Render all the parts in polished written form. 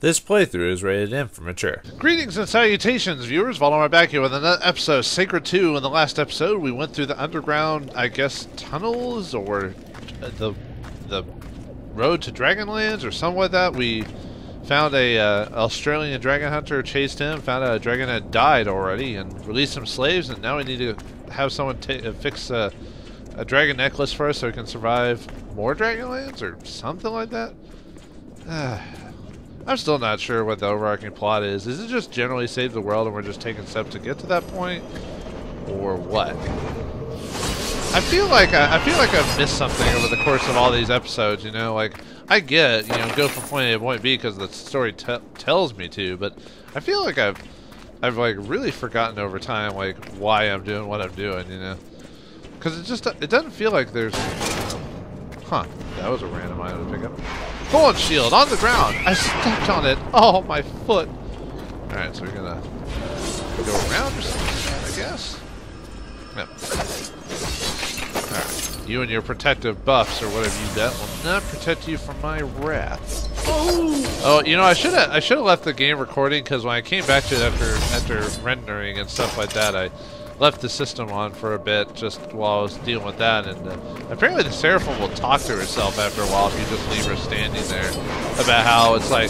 This playthrough is rated M for mature. Greetings and salutations, viewers. Vauldemare back here with another episode of Sacred 2. In the last episode, we went through the underground, I guess, tunnels or the road to Dragonlands or something like that. We found a Australian dragon hunter, chased him, found out a dragon had died already, and released some slaves. And now we need to have someone fix a dragon necklace for us so we can survive more Dragonlands or something like that. I'm still not sure what the overarching plot is. Is it just generally save the world and we're just taking steps to get to that point, or what? I feel like I've missed something over the course of all these episodes. You know, like I get, you know, go from point A to point B because the story tells me to, but I feel like I've like really forgotten over time like why I'm doing what I'm doing. You know, because it doesn't feel like there's. Huh? That was a random item to pick up. Thorn shield on the ground. I stepped on it. Oh, my foot. All right, so we're gonna go around or something, I guess. Yep. All right. You and your protective buffs or whatever you got will not protect you from my wrath. Oh, you know, I should have left the game recording because when I came back to it after rendering and stuff like that, I left the system on for a bit just while I was dealing with that, and apparently the Seraphim will talk to herself after a while if you just leave her standing there, about how it's like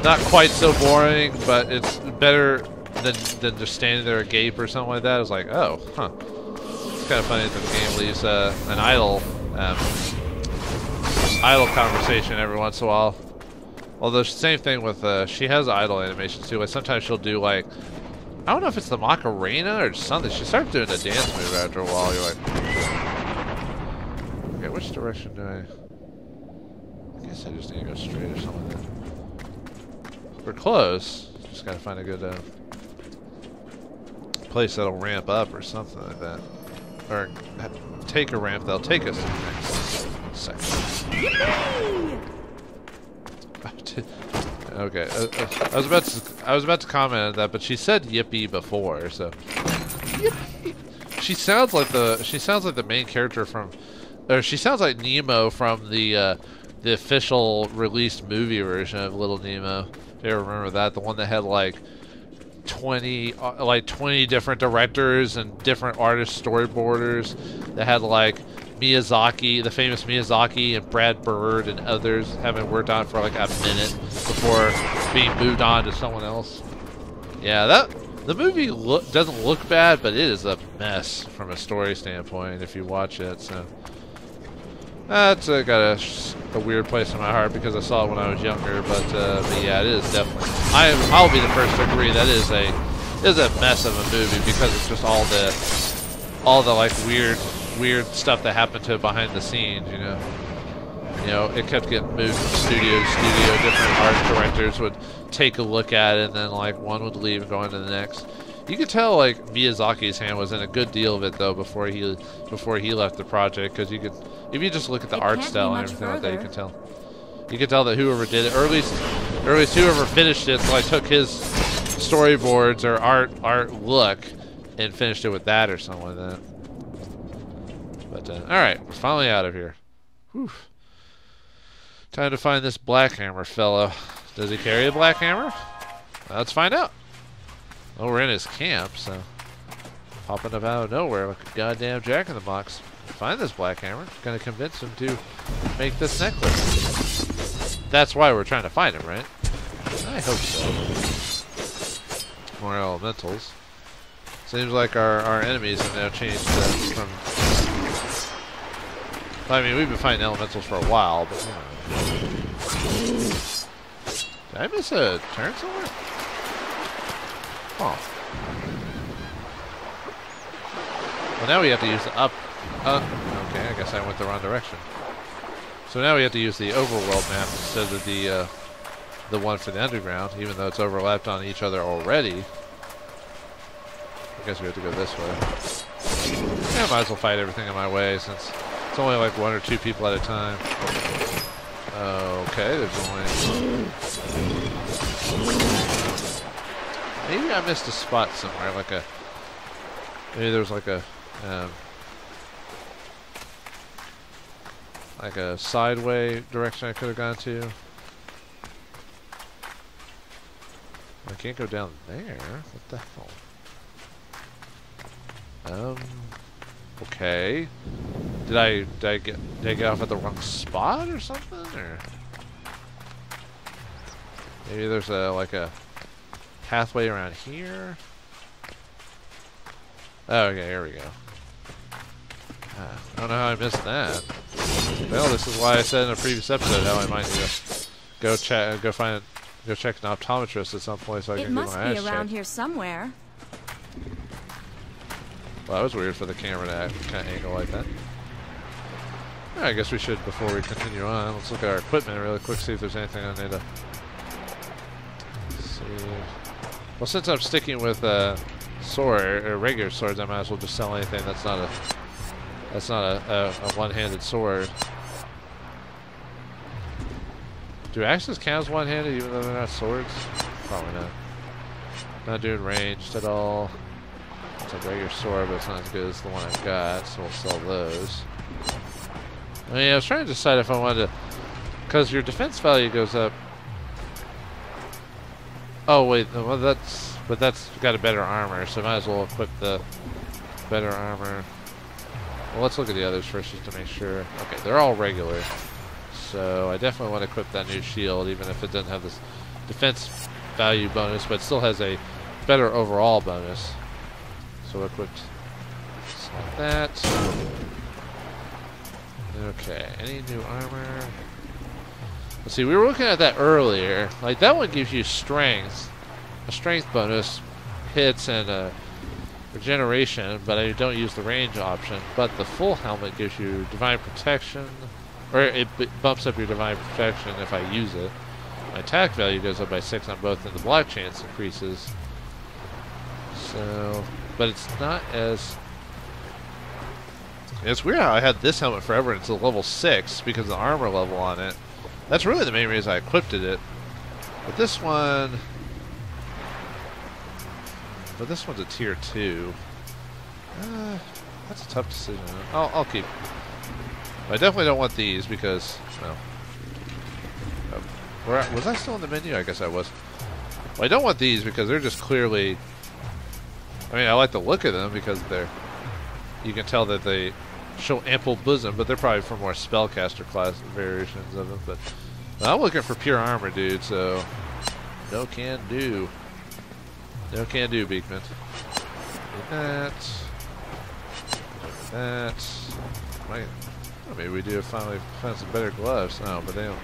not quite so boring, but it's better than just standing there agape or something like that. It's like, oh, huh. It's kind of funny that the game leaves an idle conversation every once in a while. Although same thing with she has idle animations too. Like sometimes she'll do like, I don't know if it's the Macarena or something. She starts doing a dance move after a while. You're like, okay, which direction do I guess I just need to go straight or something like that. We're close. Just gotta find a good place that'll ramp up or something like that. Or take a ramp that'll take us to the next section. Okay, I was about to comment on that, but she said yippee before, so yippee. She sounds like the main character from, or she sounds like Nemo from the official released movie version of Little Nemo. If you ever remember that, the one that had like 20 different directors and different artist storyboarders, that had like Miyazaki, the famous Miyazaki, and Brad Bird and others having worked on it for like a minute before being moved on to someone else. Yeah, the movie doesn't look bad, but it is a mess from a story standpoint if you watch it. So that's got a weird place in my heart because I saw it when I was younger. But yeah, it is definitely. I'll be the first to agree that it is a mess of a movie because it's just all the like weird stuff that happened to it behind the scenes, you know, it kept getting moved from studio to studio. Different art directors would take a look at it, and then like one would leave and go into the next. You could tell like Miyazaki's hand was in a good deal of it though before he left the project, because you could, if you just look at the art style and everything like that, you can tell that whoever did it, or at least whoever finished it, like took his storyboards or art look and finished it with that or something like that. But alright, we're finally out of here. Whew. Time to find this black hammer fellow. Does he carry a black hammer? Well, let's find out. Oh, we're in his camp, so popping up out of nowhere like a goddamn jack-in-the-box. Find this black hammer. Gonna convince him to make this necklace. That's why we're trying to find him, right? I hope so. More elementals. Seems like our enemies have now changed from. I mean, we've been fighting elementals for a while, but you know. Did I miss a turn somewhere? Oh. Well, now we have to use the up. Okay, I guess I went the wrong direction. So now we have to use the overworld map instead of the one for the underground, even though it's overlapped on each other already. I guess we have to go this way. Yeah, I might as well fight everything in my way since it's only like one or two people at a time. Okay, there's only. Maybe I missed a spot somewhere, maybe there was like a sideway direction I could have gone to. I can't go down there. What the hell? Okay. Did I get off at the wrong spot or something? Or maybe there's like a pathway around here. Oh, okay, here we go. I don't know how I missed that. Well, this is why I said in a previous episode how I might need to go check an optometrist at some point so I can get my eyes checked. It must be around here somewhere. Well, that was weird for the camera to kind of angle like that. I guess we should, before we continue on, let's look at our equipment really quick, see if there's anything I need to see. Well, since I'm sticking with sword or regular swords, I might as well just sell anything that's not a one-handed sword. Do axes count as one-handed even though they're not swords? Probably not. Not doing ranged at all. It's a regular sword, but it's not as good as the one I've got, so we'll sell those. I mean, I was trying to decide if I wanted to, because your defense value goes up. Oh wait, well that's got a better armor, so I might as well equip the better armor. Well, let's look at the others first just to make sure. Okay, they're all regular, so I definitely want to equip that new shield, even if it doesn't have this defense value bonus, but it still has a better overall bonus. So equipped like that. Okay, any new armor? Let's see, we were looking at that earlier. Like, that one gives you strength. A strength bonus, hits, and a regeneration, but I don't use the range option. But the full helmet gives you divine protection, or it bumps up your divine protection if I use it. My attack value goes up by 6 on both, and the block chance increases. So, but it's not as... It's weird how I had this helmet forever and it's a level 6 because of the armor level on it. That's really the main reason I equipped it. But this one's a tier 2. That's a tough decision. I'll keep. I definitely don't want these because, well, was I still in the menu? I guess I was. Well, I don't want these because they're just clearly. I mean, I like the look of them because you can tell that they show ample bosom, but they're probably for more spellcaster class variations of them. But I'm looking for pure armor, dude. So no can do. No can do, Beekman. That. Maybe we do finally find some better gloves. No, but they don't.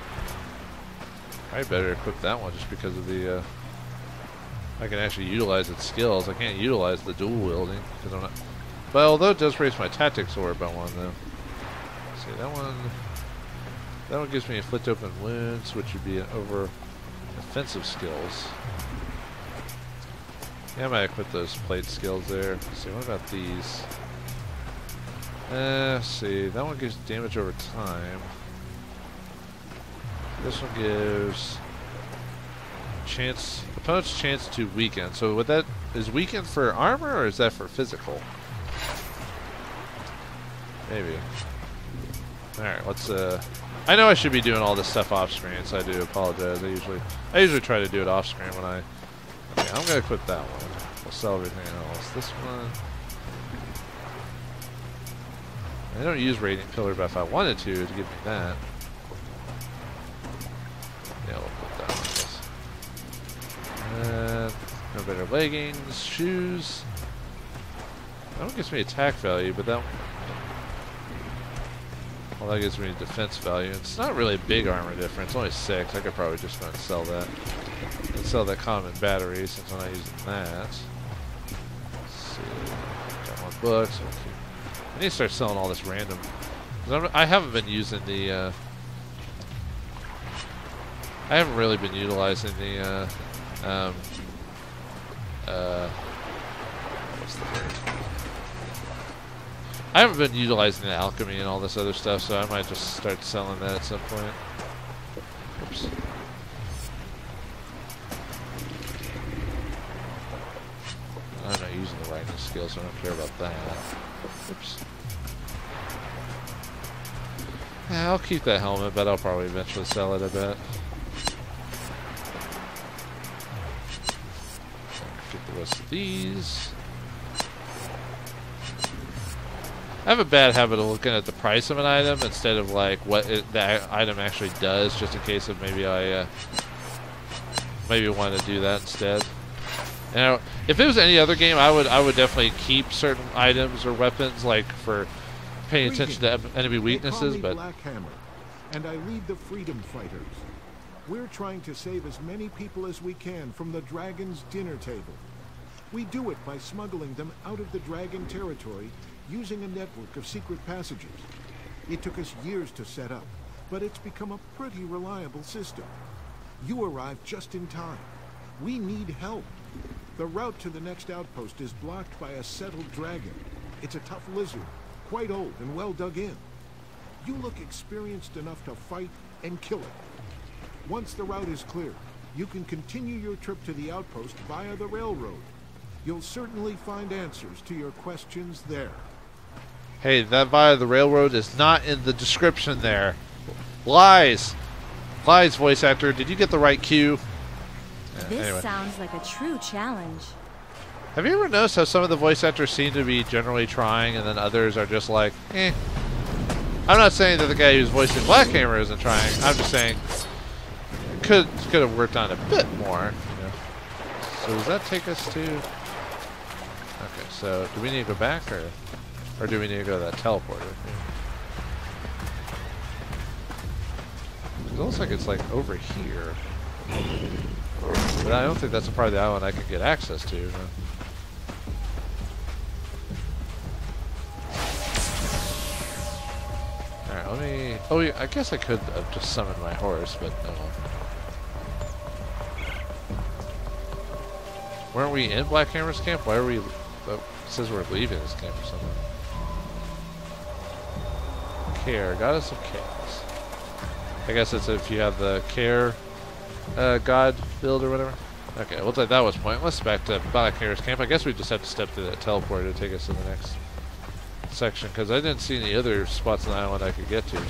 I better equip that one just because of the. I can actually utilize its skills. I can't utilize the dual wielding because I'm not. But although it does raise my tactics orb by 1, though. Let's see, that one gives me inflict open wounds, which would be an over offensive skills. Yeah, I might equip those plate skills there. Let's see, what about these? Let's see, that one gives damage over time. This one gives opponent's chance to weaken. So would that is weaken for armor or is that for physical? Maybe. Alright, let's I know I should be doing all this stuff off screen, so I do apologize. I usually try to do it off screen when okay, I'm gonna equip that one. We'll sell everything else. This one. I don't use Radiant Pillar, but if I wanted to give me that. Yeah, we'll put that on. No better leggings, shoes. That one gives me attack value, but that gives me defense value. It's not really a big armor difference, only 6. I could probably just go and sell that. And sell that common battery since I'm not using that. Let's see. Got more books. I need to start selling all this random. I haven't been using the. I haven't really been utilizing the. What's the word? I haven't been utilizing the alchemy and all this other stuff, so I might just start selling that at some point. Oops. I'm not using the writing skills, so I don't care about that. Oops. Yeah, I'll keep that helmet, but I'll probably eventually sell it, I bet. Give us these. I have a bad habit of looking at the price of an item instead of like what the item actually does, just in case of maybe I maybe want to do that instead. You know, if it was any other game, I would definitely keep certain items or weapons, like for paying attention to enemy weaknesses. But Black Hammer, and I lead the Freedom Fighters. We're trying to save as many people as we can from the dragon's dinner table. We do it by smuggling them out of the dragon territory using a network of secret passages. It took us years to set up, but it's become a pretty reliable system. You arrived just in time. We need help. The route to the next outpost is blocked by a settled dragon. It's a tough lizard, quite old and well dug in. You look experienced enough to fight and kill it. Once the route is clear, you can continue your trip to the outpost via the railroad. You'll certainly find answers to your questions there. Hey, that via the railroad is not in the description there. Lies! Lies, voice actor. Did you get the right cue? This sounds like a true challenge. Have you ever noticed how some of the voice actors seem to be generally trying and then others are just like, eh? I'm not saying that the guy who's voicing Black Hammer isn't trying. I'm just saying could have worked on a bit more. You know? So does that take us to... Okay, so do we need to go back or do we need to go to that teleporter? It looks like it's like over here. But I don't think that's a part of the island I can get access to. No. Alright, let me... Oh, yeah, I guess I could have just summoned my horse, but no. Weren't we in Black Hammer's camp? Why are we... Oh, it says we're leaving this camp or something. Care. Got us some cares. I guess it's if you have the care god build or whatever. Okay, looks like that was pointless. Back to Black Hammer's camp. I guess we just have to step through that teleporter to take us to the next section, because I didn't see any other spots on the island I could get to.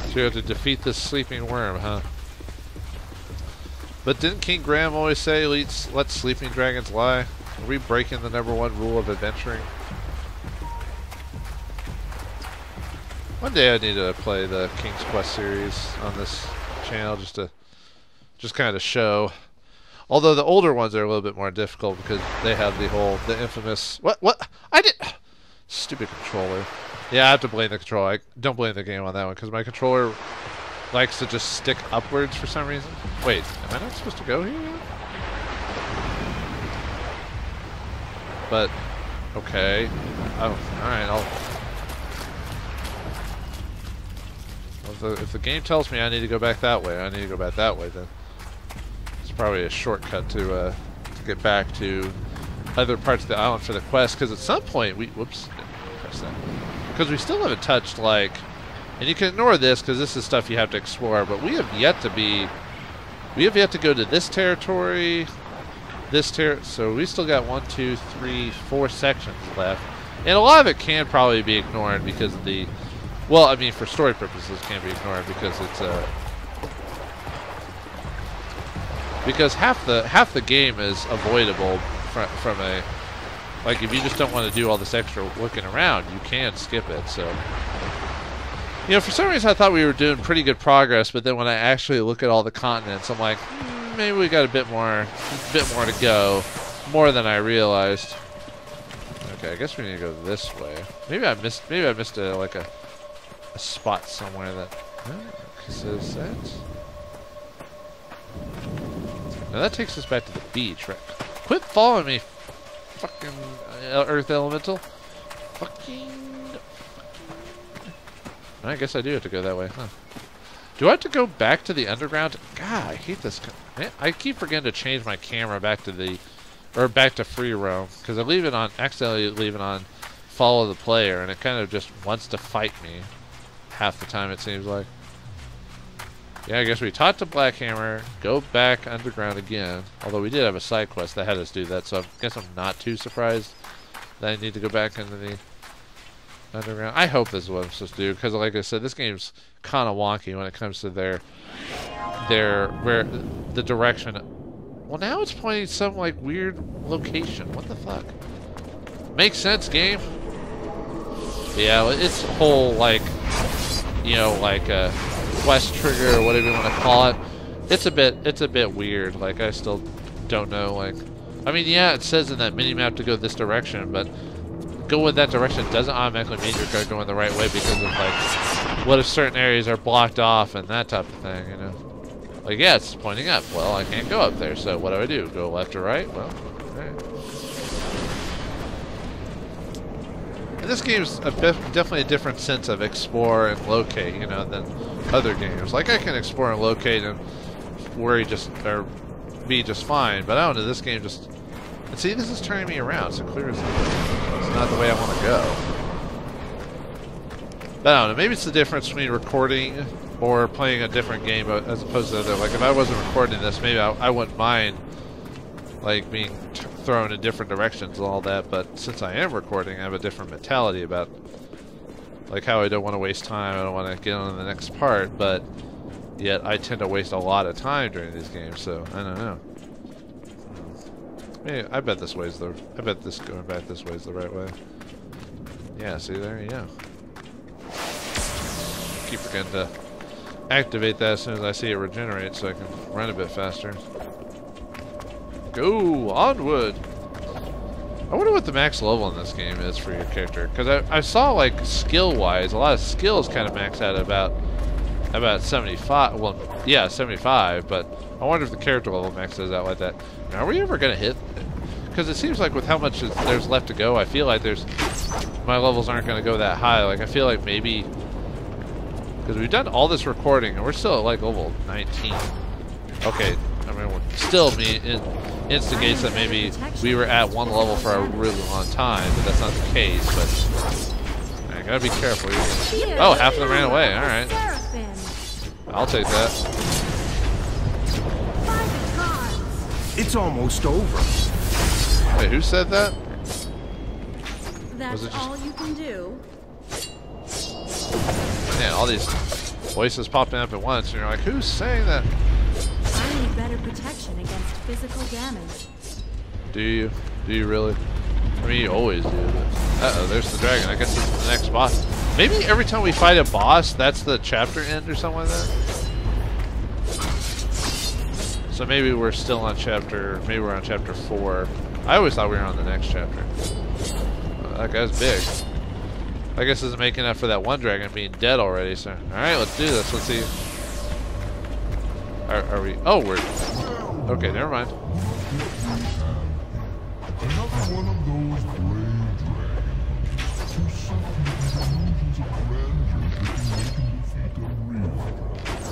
So you have to defeat this sleeping worm, huh? But didn't King Graham always say, let sleeping dragons lie? Are we breaking the #1 rule of adventuring? One day I need to play the King's Quest series on this channel just to kind of show. Although the older ones are a little bit more difficult because they have the infamous what I did stupid controller. Yeah, I have to blame the controller. I don't blame the game on that one because my controller likes to just stick upwards for some reason. Wait, am I not supposed to go here yet? But okay. Oh, all right. If the game tells me I need to go back that way, I need to go back that way. Then it's probably a shortcut to get back to other parts of the island for the quest. Because at some point whoops, didn't press that. Because we still haven't touched and you can ignore this because this is stuff you have to explore. But we have yet to go to this territory, so we still got 1, 2, 3, 4 sections left, and a lot of it can probably be ignored because of the. Well, I mean, for story purposes, can be ignored because it's because half the game is avoidable from a like if you just don't want to do all this extra looking around, you can skip it. So, you know, for some reason I thought we were doing pretty good progress, but then when I actually look at all the continents, I'm like, maybe we got a bit more to go, more than I realized. Okay, I guess we need to go this way. Maybe I missed like a spot somewhere that says that. Now that takes us back to the beach, right? Quit following me, fucking Earth Elemental. Fucking. I guess I do have to go that way, huh? Do I have to go back to the underground? God, I hate this. I keep forgetting to change my camera back to free roam because I accidentally leave it on follow the player, and it kind of just wants to fight me half the time, it seems like. Yeah, I guess we talked to Black Hammer, go back underground again. Although we did have a side quest that had us do that, so I guess I'm not too surprised that I need to go back into the underground. I hope this is what I'm supposed to do, because like I said, this game's kind of wonky when it comes to the direction Well, now it's pointing some like weird location. What the fuck? Makes sense, game. Yeah, it's whole like, you know, like a quest trigger or whatever you want to call it. It's a bit weird. Like I still don't know. Like, I mean, yeah, it says in that mini map to go this direction, but go in that direction doesn't automatically mean you're going the right way because of like, what if certain areas are blocked off and that type of thing, you know? Like, yeah, it's pointing up. Well, I can't go up there, so what do? Go left or right? Well, alright. And this game's definitely a different sense of explore and locate, you know, than other games. Like, I can explore and locate and worry or be just fine, but I don't know, this game just... And see, this is turning me around, so clear as it's not the way I want to go. But I don't know, maybe it's the difference between recording or playing a different game as opposed to the other. Like, if I wasn't recording this, maybe I wouldn't mind, like, being thrown in different directions and all that, but since I am recording, I have a different mentality about, like, how I don't want to waste time, I don't want to get on to the next part, but yet I tend to waste a lot of time during these games, so I don't know. I bet this way's I bet this going back this way is the right way. Yeah, see, there you go. Keep forgetting to activate that as soon as I see it regenerate so I can run a bit faster. Go onward! I wonder what the max level in this game is for your character, because I saw, like, skill-wise, a lot of skills kind of max out at about 75. Well, yeah, 75, but I wonder if the character level maxes out like that. Now, are we ever gonna hit? Because it seems like with how much there's left to go, I feel like my levels aren't gonna go that high. Like, I feel like maybe because we've done all this recording and we're still at like level 19. Okay, I mean, still instigates that maybe we were at one level for a really long time, but that's not the case. But I gotta be careful. Oh, half of them ran away. All right, I'll take that. It's almost over. Wait, who said that? That's all you can do. Man, all these voices popping up at once, and you're like, who's saying that? I need better protection against physical damage. Do you? Do you really? I mean, you always do. But... Uh-oh, there's the dragon. I guess it's the next boss. Maybe every time we fight a boss, that's the chapter end or something like that? So maybe we're still on maybe we're on chapter 4. I always thought we were on the next chapter. That guy's big. I guess isn't making up for that one dragon being dead already, so. Alright, let's do this. Let's see. Are we? Oh, we're. Okay, never mind. Another one of those brave dragons who suffer the illusions of grandeur that can make them defeat a real dragon.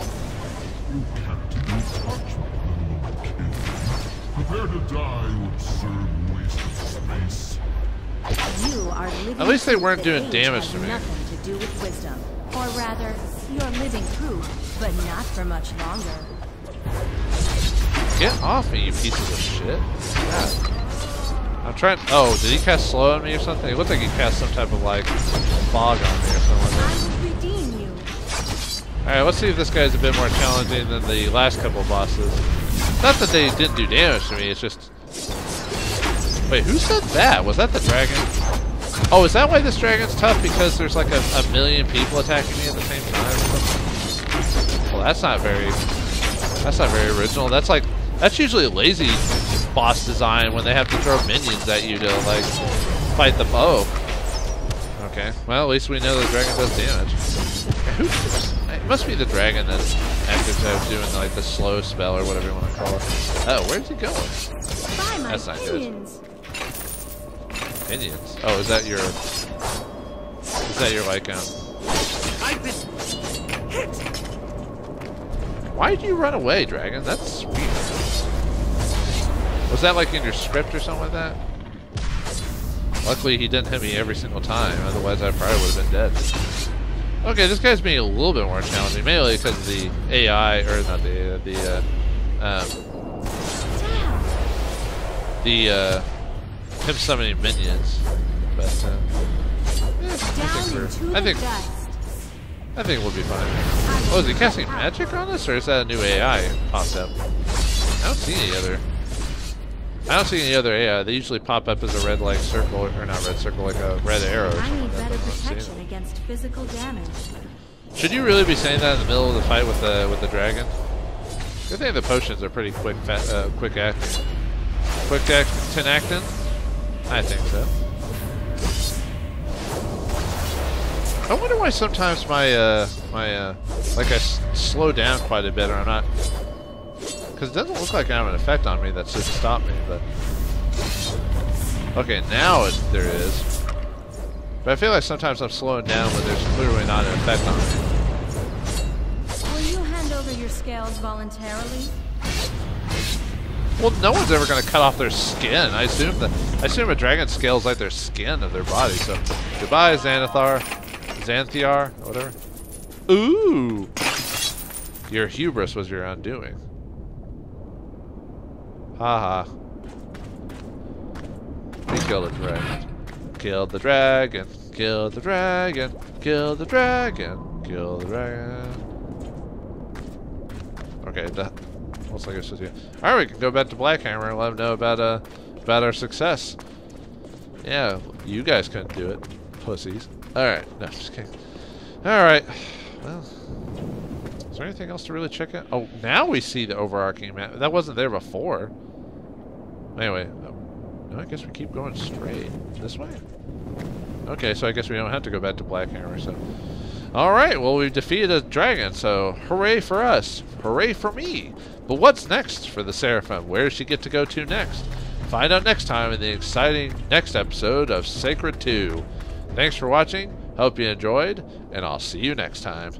You can't touch them, little kid. Prepare to die, you absurd waste of space. You are living. At least they weren't doing damage to me. Nothing to do with wisdom, or rather, you're living proof, but not for much longer. Get off me, you pieces of shit! God. I'm trying. Oh, did he cast slow on me or something? It looked like he cast some type of like fog on me or something like that. I will redeem you. All right, let's see if this guy's a bit more challenging than the last couple bosses. Not that they didn't do damage to me. It's just. Wait, who said that? Was that the dragon? Oh, is that why this dragon's tough? Because there's like a million people attacking me at the same time or something? Well, that's not very original. That's usually a lazy boss design when they have to throw minions at you to like fight the foe. Okay, well at least we know the dragon does damage. It must be the dragon that's active doing like the slow spell or whatever you want to call it. Oh, where's he going? That's not good. Minions? Oh, is that your like I've been hit. Why'd you run away, dragon? That's weird. Was that like in your script or something like that? Luckily he didn't hit me every single time, otherwise I probably would have been dead. Okay, this guy's being a little bit more challenging, mainly because of the AI, or not him summoning minions. But I think we'll be fine. Oh, is he casting magic on us, or is that a new AI popped up? I don't see any other. I don't see any other AI. They usually pop up as a red like circle, or not red circle, like a red arrow. Or I something need like better that. protection against physical damage. Should you really be saying that in the middle of the fight with the dragon? Good thing the potions are pretty quick acting. Quick acting? I think so. I wonder why sometimes my like I slow down quite a bit, or I'm not, because it doesn't look like I have an effect on me that should stop me. But okay, now there is. But I feel like sometimes I'm slowing down when there's clearly not an effect on me. Will you hand over your scales voluntarily? Well, no one's ever going to cut off their skin. I assume a dragon scales like their skin of their body. So goodbye, Xanthiar, whatever. Ooh, your hubris was your undoing. Haha. We killed the dragon. Killed the dragon. Killed the dragon. Killed the dragon. Killed the dragon. Okay, that looks like it's just you. All right, we can go back to Blackhammer and let them know about our success. Yeah, you guys couldn't do it, pussies. All right, no, just kidding. All right, well, is there anything else to really check out? Oh, now we see the overarching map. That wasn't there before. Anyway, no, I guess we keep going straight this way. Okay, so I guess we don't have to go back to Blackhammer. So, all right, well, we've defeated a dragon, so hooray for us, hooray for me. But what's next for the Seraphim? Where does she get to go to next? Find out next time in the exciting next episode of Sacred 2. Thanks for watching, hope you enjoyed, and I'll see you next time.